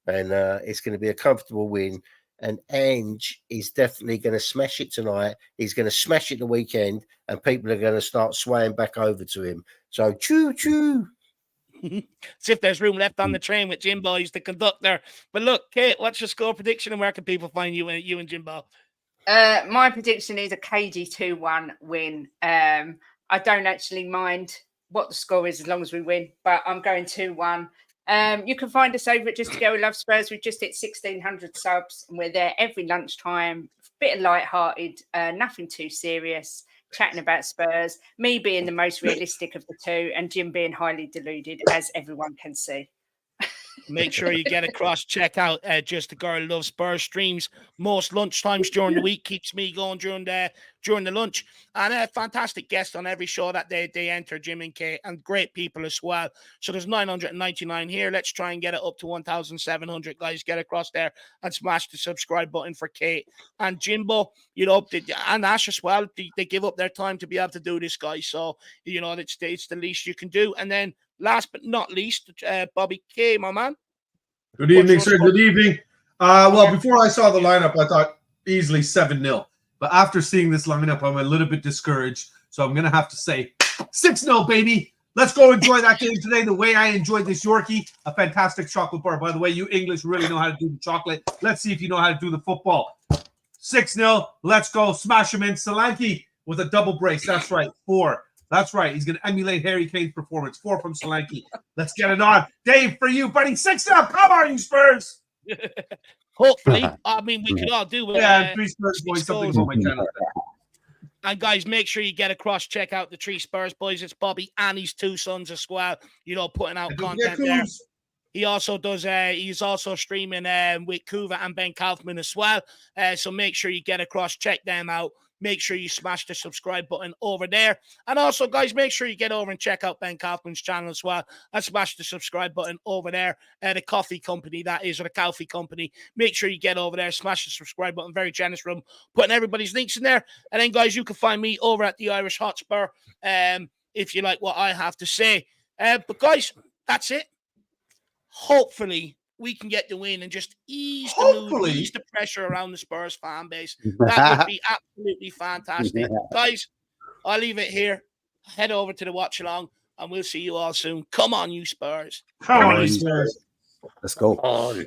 And it's going to be a comfortable win. And Ange is definitely going to smash it tonight. He's going to smash it the weekend, and people are going to start swaying back over to him. So, choo-choo. As if there's room left on the train with Jimbo. He's the conductor. But look, Kate, what's your score prediction, and where can people find you and Jimbo? My prediction is a cagey 2-1 win. I don't actually mind what the score is as long as we win, but I'm going 2-1. You can find us over at Just to Go We Love Spurs. We've just hit 1,600 subs, and we're there every lunchtime. Bit of light-hearted, nothing too serious, chatting about Spurs. Me being the most realistic of the two, and Jim being highly deluded, as everyone can see. Make sure you get across, check out Just the Girl Loves Spurs streams most lunchtimes during the week. Keeps me going during the lunch. And a fantastic guest on every show that they enter, Jim and Kate, and great people as well. So there's 999 here. Let's try and get it up to 1,700, guys. Get across there and smash the subscribe button for Kate and Jimbo, and Ash as well. They give up their time to be able to do this, guys. So, it's the least you can do. And then last but not least, Bobby K, my man. Good evening, sir. Good evening. Well, before I saw the lineup, I thought easily 7-0. But after seeing this lineup, I'm a little bit discouraged. So I'm going to have to say 6-0, baby. Let's go enjoy that game today the way I enjoyed this Yorkie. A fantastic chocolate bar. By the way, you English really know how to do the chocolate. Let's see if you know how to do the football. 6-0. Let's go. Smash him in. Solanke with a double brace. That's right. 4. That's right. He's going to emulate Harry Kane's performance. 4 from Solanke. Let's get it on. Dave, for you, buddy. 6-0. Come on, you Spurs. Hopefully. I mean, we could all do it. Yeah, 3 Spurs boys, something on my channel. And guys, make sure you get across, check out the 3 Spurs boys. It's Bobby and his 2 sons as well, putting out content there. He also does, he's also streaming with Kuva and Ben Kaufman as well. So make sure you get across, check them out. Make sure you smash the subscribe button over there. And also, guys, make sure you get over and check out Ben Kaufman's channel as well and smash the subscribe button over there. The coffee company, that is, or the coffee company. Make sure you get over there, smash the subscribe button. Very generous from putting everybody's links in there. And then, guys, you can find me over at the Irish Hotspur if you like what I have to say. But, guys, that's it. Hopefully, we can get the win and just ease the mood, ease the pressure around the Spurs fan base. That would be absolutely fantastic. Guys, I'll leave it here. Head over to the watch along, and we'll see you all soon. Come on, you Spurs. Come on, you Spurs. Let's go. On.